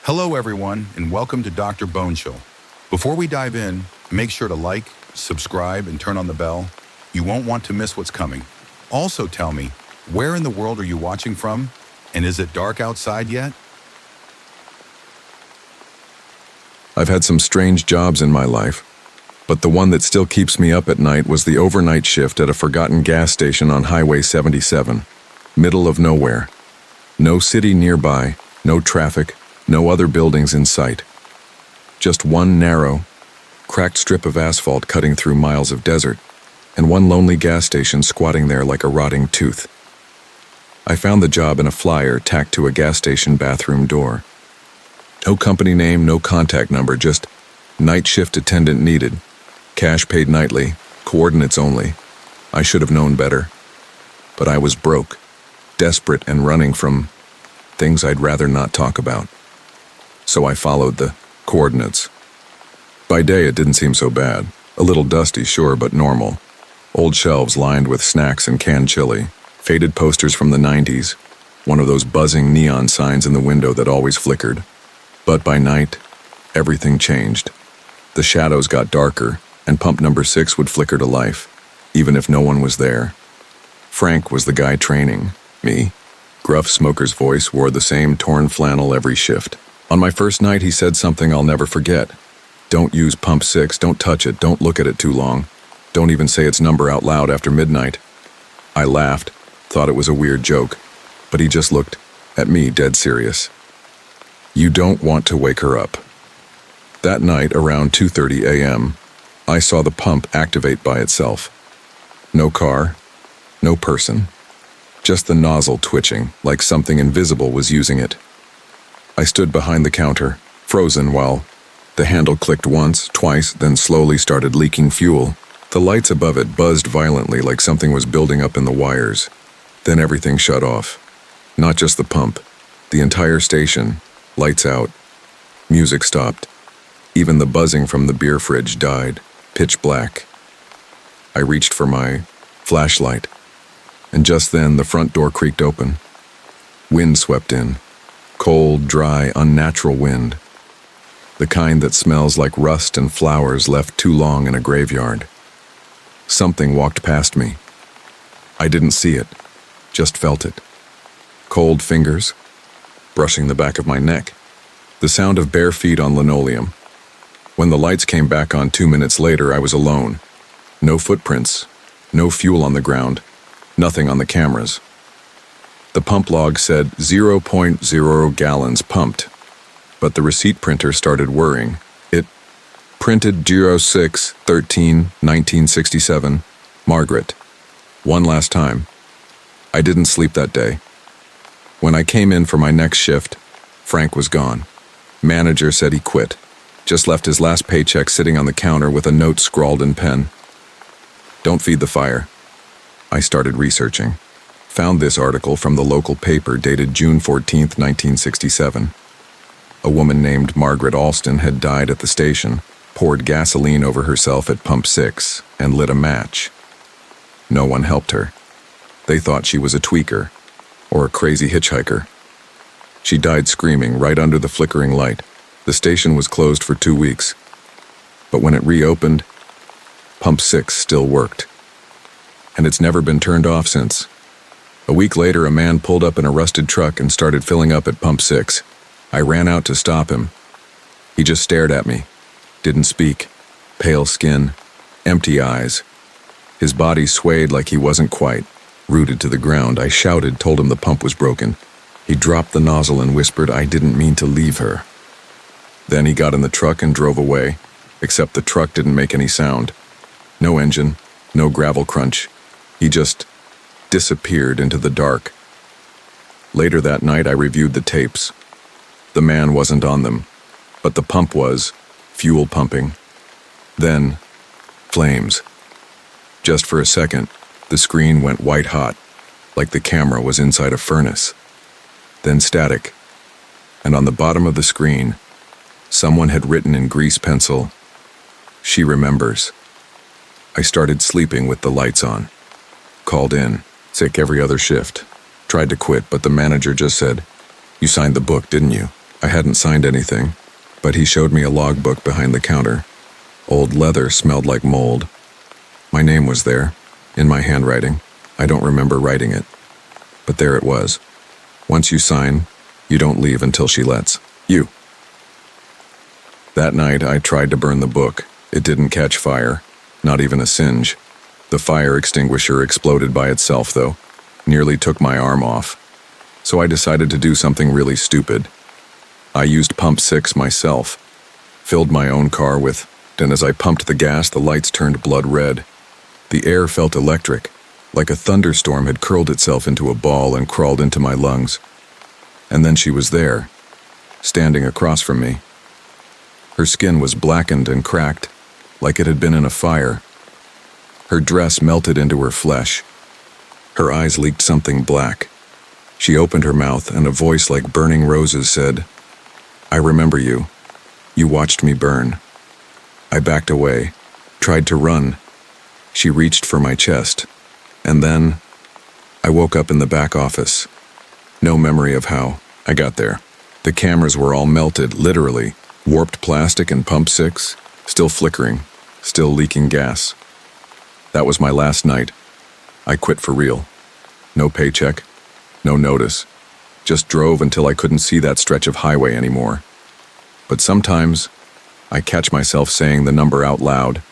Hello, everyone, and welcome to Dr. Bonechill. Before we dive in, make sure to like, subscribe, and turn on the bell. You won't want to miss what's coming. Also, tell me, where in the world are you watching from? And is it dark outside yet? I've had some strange jobs in my life, but the one that still keeps me up at night was the overnight shift at a forgotten gas station on Highway 77, middle of nowhere. No city nearby, no traffic, no other buildings in sight. Just one narrow, cracked strip of asphalt cutting through miles of desert, and one lonely gas station squatting there like a rotting tooth. I found the job in a flyer tacked to a gas station bathroom door. No company name, no contact number, just night shift attendant needed. Cash paid nightly, coordinates only. I should have known better. But I was broke, desperate, and running from things I'd rather not talk about. So I followed the coordinates. By day, it didn't seem so bad. A little dusty, sure, but normal. Old shelves lined with snacks and canned chili, faded posters from the 90s, one of those buzzing neon signs in the window that always flickered. But by night, everything changed. The shadows got darker, and pump number 6 would flicker to life, even if no one was there. Frank was the guy training me. Gruff smoker's voice wore the same torn flannel every shift. On my first night, he said something I'll never forget. Don't use pump 6, don't touch it, don't look at it too long. Don't even say its number out loud after midnight. I laughed, thought it was a weird joke, but he just looked at me dead serious. You don't want to wake her up. That night, around 2:30 a.m., I saw the pump activate by itself. No car, no person, just the nozzle twitching like something invisible was using it. I stood behind the counter, frozen, while the handle clicked once, twice, then slowly started leaking fuel. The lights above it buzzed violently like something was building up in the wires. Then everything shut off. Not just the pump, the entire station, lights out. Music stopped. Even the buzzing from the beer fridge died, pitch black. I reached for my flashlight, and just then the front door creaked open. Wind swept in. Cold, dry, unnatural wind. The kind that smells like rust and flowers left too long in a graveyard. Something walked past me. I didn't see it, just felt it. Cold fingers, brushing the back of my neck. The sound of bare feet on linoleum. When the lights came back on 2 minutes later, I was alone. No footprints, no fuel on the ground, nothing on the cameras. The pump log said 0.0 gallons pumped, but the receipt printer started whirring. It printed 06/13/1967, Margaret. One last time. I didn't sleep that day. When I came in for my next shift, Frank was gone. Manager said he quit, just left his last paycheck sitting on the counter with a note scrawled in pen. Don't feed the fire. I started researching. Found this article from the local paper dated June 14th, 1967. A woman named Margaret Alston had died at the station, poured gasoline over herself at pump 6, and lit a match. No one helped her. They thought she was a tweaker, or a crazy hitchhiker. She died screaming right under the flickering light. The station was closed for 2 weeks. But when it reopened, pump 6 still worked. And it's never been turned off since. A week later, a man pulled up in a rusted truck and started filling up at pump 6. I ran out to stop him. He just stared at me, didn't speak, pale skin, empty eyes. His body swayed like he wasn't quite, rooted to the ground. I shouted, told him the pump was broken. He dropped the nozzle and whispered, "I didn't mean to leave her." Then he got in the truck and drove away, except the truck didn't make any sound. No engine, no gravel crunch. He just disappeared into the dark. Later that night, I reviewed the tapes. The man wasn't on them, but the pump was, fuel pumping. Then, flames. Just for a second, the screen went white hot, like the camera was inside a furnace. Then static, and on the bottom of the screen, someone had written in grease pencil, "She remembers." I started sleeping with the lights on. Called in, sick every other shift. Tried to quit, but the manager just said, "You signed the book, didn't you?" I hadn't signed anything, but he showed me a logbook behind the counter. Old leather smelled like mold. My name was there, in my handwriting. I don't remember writing it, but there it was. Once you sign, you don't leave until she lets you. That night, I tried to burn the book. It didn't catch fire, not even a singe. The fire extinguisher exploded by itself, though, nearly took my arm off. So I decided to do something really stupid. I used pump 6 myself, filled my own car with, and as I pumped the gas, the lights turned blood red. The air felt electric, like a thunderstorm had curled itself into a ball and crawled into my lungs. And then she was there, standing across from me. Her skin was blackened and cracked, like it had been in a fire. Her dress melted into her flesh. Her eyes leaked something black. She opened her mouth, and a voice like burning roses said, "I remember you. You watched me burn." I backed away, tried to run. She reached for my chest, and then I woke up in the back office. No memory of how I got there. The cameras were all melted, literally. Warped plastic and pump 6, still flickering, still leaking gas. That was my last night. I quit for real. No paycheck, no notice. Just drove until I couldn't see that stretch of highway anymore. But sometimes, I catch myself saying the number out loud,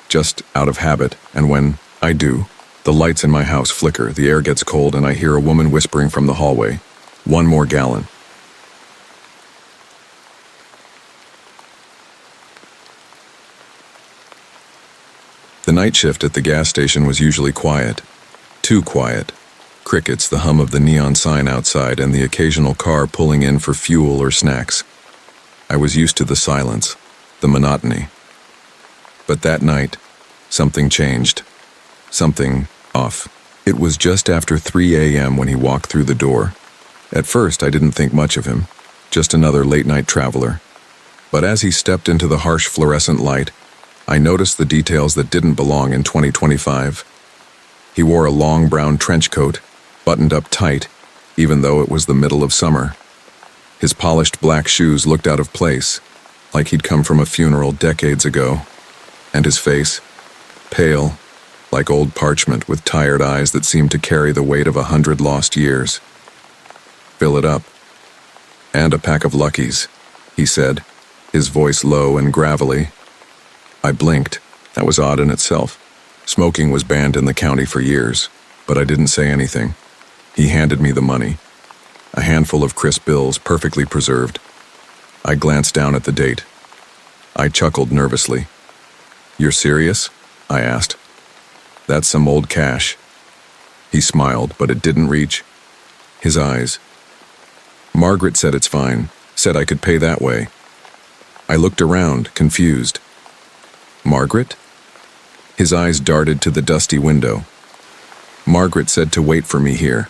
just out of habit, and when I do, the lights in my house flicker, the air gets cold, and I hear a woman whispering from the hallway, "One more gallon." The night shift at the gas station was usually quiet. Too quiet. Crickets, the hum of the neon sign outside, and the occasional car pulling in for fuel or snacks. I was used to the silence, the monotony. But that night, something changed. Something off. It was just after 3 a.m. when he walked through the door. At first, I didn't think much of him, just another late-night traveler. But as he stepped into the harsh fluorescent light, I noticed the details that didn't belong in 2025. He wore a long brown trench coat, buttoned up tight, even though it was the middle of summer. His polished black shoes looked out of place, like he'd come from a funeral decades ago. And his face, pale, like old parchment with tired eyes that seemed to carry the weight of 100 lost years. "Fill it up. And a pack of Luckies," he said, his voice low and gravelly. I blinked. That was odd in itself. Smoking was banned in the county for years, but I didn't say anything. He handed me the money. A handful of crisp bills, perfectly preserved. I glanced down at the date. I chuckled nervously. "You're serious?" I asked. "That's some old cash." He smiled, but it didn't reach. His eyes. "Margaret said it's fine, said I could pay that way." I looked around, confused. "Margaret?" His eyes darted to the dusty window. "Margaret said to wait for me here."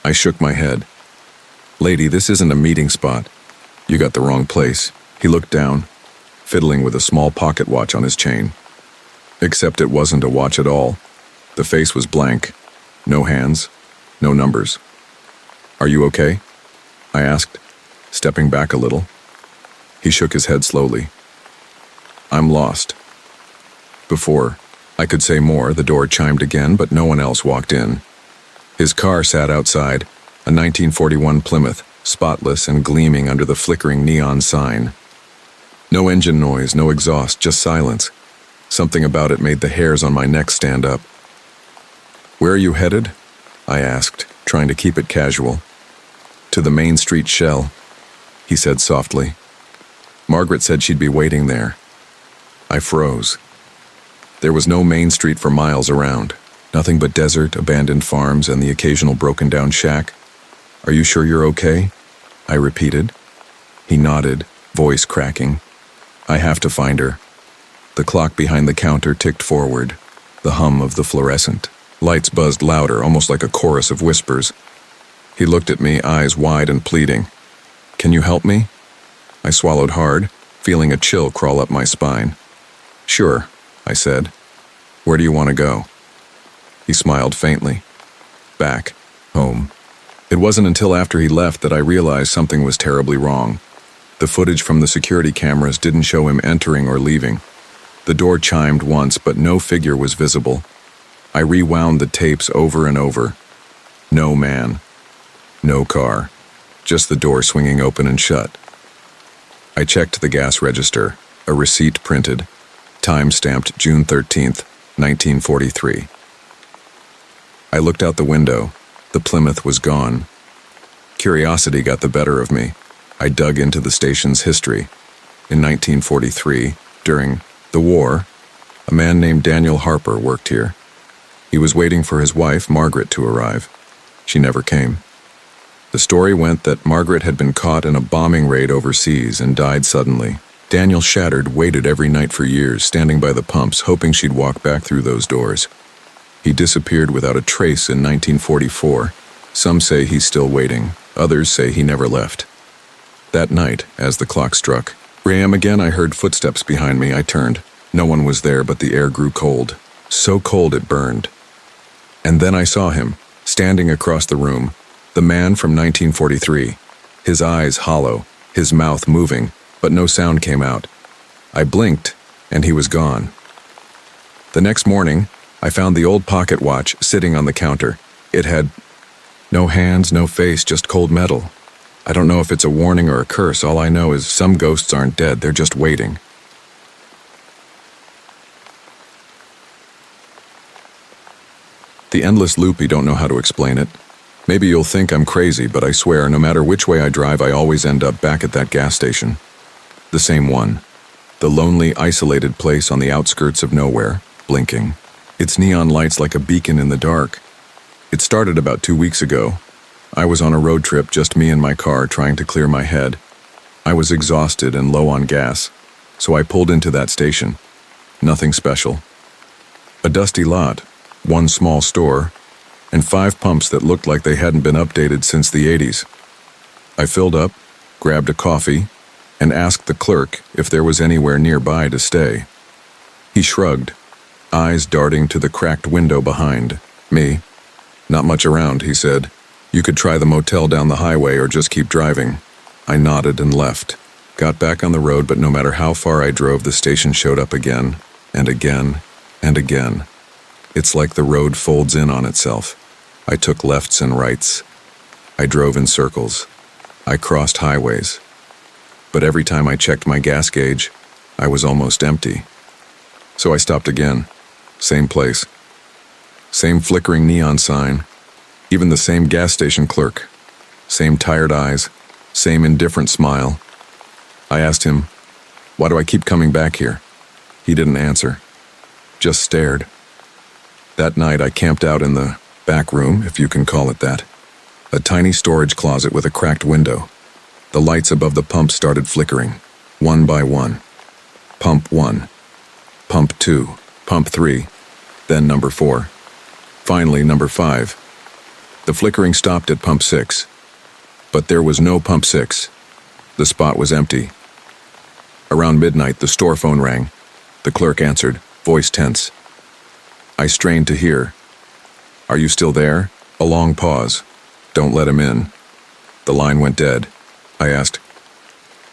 I shook my head. "Lady, this isn't a meeting spot. You got the wrong place." He looked down, fiddling with a small pocket watch on his chain. Except it wasn't a watch at all. The face was blank. No hands, no numbers. "Are you okay?" I asked, stepping back a little. He shook his head slowly. "I'm lost." Before I could say more, the door chimed again, but no one else walked in. His car sat outside, a 1941 Plymouth, spotless and gleaming under the flickering neon sign. No engine noise, no exhaust, just silence. Something about it made the hairs on my neck stand up. "Where are you headed?" I asked, trying to keep it casual. "To the Main Street Shell," he said softly. "Margaret said she'd be waiting there." I froze. There was no main street for miles around. Nothing but desert, abandoned farms, and the occasional broken-down shack. "Are you sure you're okay?" I repeated. He nodded, voice cracking. "I have to find her." The clock behind the counter ticked forward, the hum of the fluorescent. Lights buzzed louder, almost like a chorus of whispers. He looked at me, eyes wide and pleading. "Can you help me?" I swallowed hard, feeling a chill crawl up my spine. "Sure," I said. "Where do you want to go?" He smiled faintly. "Back. Home." It wasn't until after he left that I realized something was terribly wrong. The footage from the security cameras didn't show him entering or leaving. The door chimed once, but no figure was visible. I rewound the tapes over and over. No man. No car. Just the door swinging open and shut. I checked the gas register. A receipt printed. Time stamped June 13th, 1943. I looked out the window. The Plymouth was gone. Curiosity got the better of me. I dug into the station's history. In 1943, during the war, a man named Daniel Harper worked here. He was waiting for his wife, Margaret, to arrive. She never came. The story went that Margaret had been caught in a bombing raid overseas and died suddenly. Daniel, shattered, waited every night for years, standing by the pumps, hoping she'd walk back through those doors. He disappeared without a trace in 1944. Some say he's still waiting. Others say he never left. That night, as the clock struck 3 a.m. again, I heard footsteps behind me. I turned. No one was there, but the air grew cold. So cold it burned. And then I saw him, standing across the room, the man from 1943. His eyes hollow, his mouth moving, but no sound came out. I blinked, and he was gone. The next morning, I found the old pocket watch sitting on the counter. It had no hands, no face, just cold metal. I don't know if it's a warning or a curse. All I know is some ghosts aren't dead, they're just waiting. The endless loop, you don't know how to explain it. Maybe you'll think I'm crazy, but I swear, no matter which way I drive, I always end up back at that gas station. The same one. The lonely, isolated place on the outskirts of nowhere, blinking. Its neon lights like a beacon in the dark. It started about 2 weeks ago. I was on a road trip, just me and my car, trying to clear my head. I was exhausted and low on gas, so I pulled into that station. Nothing special. A dusty lot, one small store, and 5 pumps that looked like they hadn't been updated since the 80s. I filled up, grabbed a coffee, and asked the clerk if there was anywhere nearby to stay. He shrugged, eyes darting to the cracked window behind me. Not much around, he said. You could try the motel down the highway or just keep driving. I nodded and left. Got back on the road, but no matter how far I drove, the station showed up again, and again, and again. It's like the road folds in on itself. I took lefts and rights. I drove in circles. I crossed highways. But every time I checked my gas gauge, I was almost empty. So I stopped again. Same place. Same flickering neon sign. Even the same gas station clerk. Same tired eyes. Same indifferent smile. I asked him, "Why do I keep coming back here?" He didn't answer. Just stared. That night I camped out in the back room, if you can call it that. A tiny storage closet with a cracked window. The lights above the pump started flickering, one by one. Pump 1. Pump 2. Pump 3. Then number 4. Finally, number 5. The flickering stopped at pump 6. But there was no pump 6. The spot was empty. Around midnight, the store phone rang. The clerk answered, voice tense. I strained to hear. "Are you still there?" A long pause. "Don't let him in." The line went dead. I asked,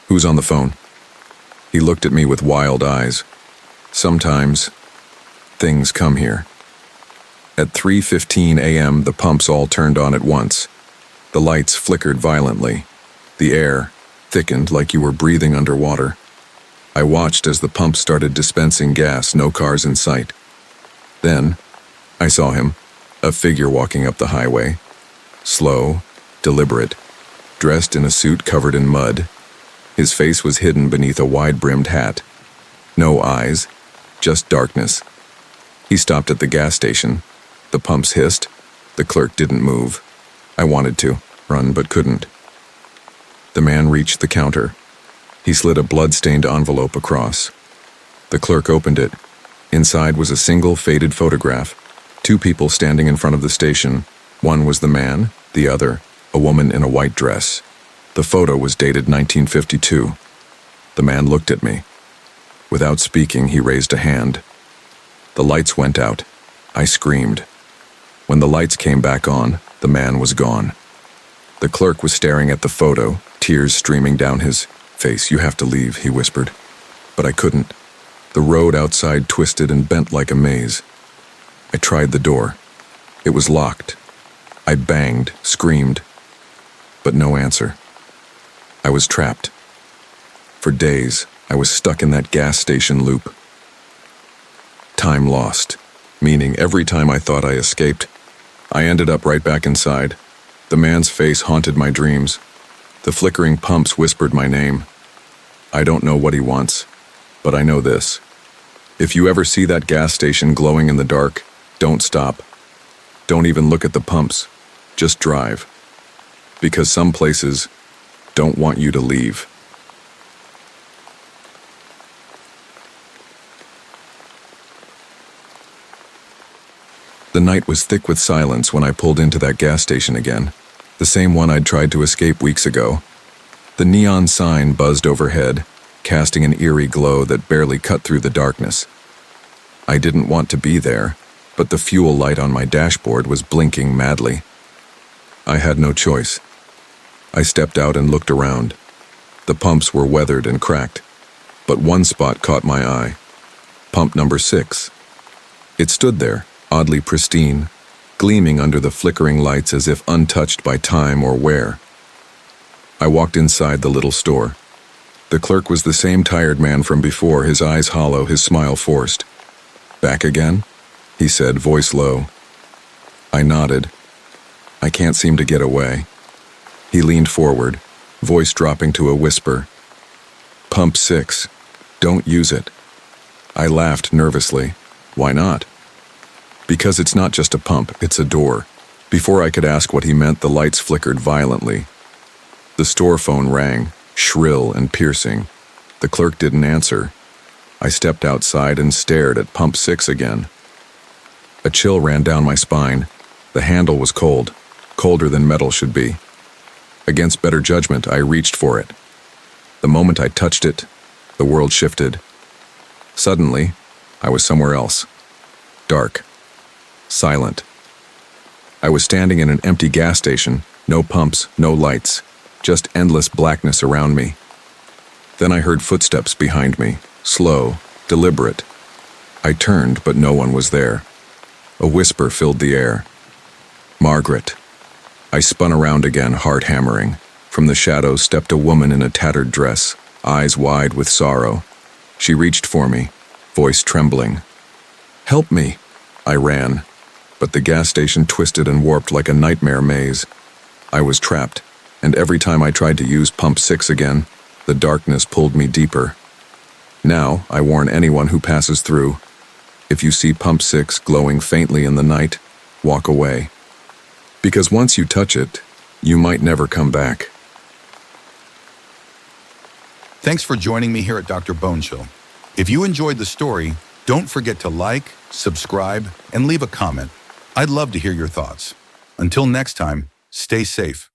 "Who's on the phone?" He looked at me with wild eyes. "Sometimes things come here." At 3:15 a.m., the pumps all turned on at once. The lights flickered violently. The air thickened like you were breathing underwater. I watched as the pumps started dispensing gas, no cars in sight. Then, I saw him, a figure walking up the highway. Slow, deliberate, dressed in a suit covered in mud. His face was hidden beneath a wide-brimmed hat. No eyes, just darkness. He stopped at the gas station. The pumps hissed. The clerk didn't move. I wanted to run, but couldn't. The man reached the counter. He slid a blood-stained envelope across. The clerk opened it. Inside was a single faded photograph. 2 people standing in front of the station. One was the man, the other, a woman in a white dress. The photo was dated 1952. The man looked at me. Without speaking, he raised a hand. The lights went out. I screamed. When the lights came back on, the man was gone. The clerk was staring at the photo, tears streaming down his face. "You have to leave," he whispered. But I couldn't. The road outside twisted and bent like a maze. I tried the door. It was locked. I banged, screamed, but no answer. I was trapped. For days, I was stuck in that gas station loop. Time lost, meaning every time I thought I escaped, I ended up right back inside. The man's face haunted my dreams. The flickering pumps whispered my name. I don't know what he wants, but I know this. If you ever see that gas station glowing in the dark, don't stop. Don't even look at the pumps. Just drive. Because some places don't want you to leave. The night was thick with silence when I pulled into that gas station again, the same one I'd tried to escape weeks ago. The neon sign buzzed overhead, casting an eerie glow that barely cut through the darkness. I didn't want to be there, but the fuel light on my dashboard was blinking madly. I had no choice. I stepped out and looked around. The pumps were weathered and cracked, but one spot caught my eye. Pump number 6. It stood there, oddly pristine, gleaming under the flickering lights as if untouched by time or wear. I walked inside the little store. The clerk was the same tired man from before, his eyes hollow, his smile forced. "Back again?" he said, voice low. I nodded. "I can't seem to get away." He leaned forward, voice dropping to a whisper. "Pump 6. Don't use it." I laughed nervously. "Why not?" "Because it's not just a pump, it's a door." Before I could ask what he meant, the lights flickered violently. The store phone rang, shrill and piercing. The clerk didn't answer. I stepped outside and stared at pump 6 again. A chill ran down my spine. The handle was cold, colder than metal should be. Against better judgment, I reached for it. The moment I touched it, the world shifted. Suddenly, I was somewhere else. Dark. Silent. I was standing in an empty gas station, no pumps, no lights, just endless blackness around me. Then I heard footsteps behind me, slow, deliberate. I turned, but no one was there. A whisper filled the air. "Margaret." I spun around again, heart hammering. From the shadows stepped a woman in a tattered dress, eyes wide with sorrow. She reached for me, voice trembling. "Help me!" I ran, but the gas station twisted and warped like a nightmare maze. I was trapped, and every time I tried to use pump 6 again, the darkness pulled me deeper. Now, I warn anyone who passes through, if you see pump 6 glowing faintly in the night, walk away. Because once you touch it, you might never come back. Thanks for joining me here at Dr. Bonechill. If you enjoyed the story, don't forget to like, subscribe, and leave a comment. I'd love to hear your thoughts. Until next time, stay safe.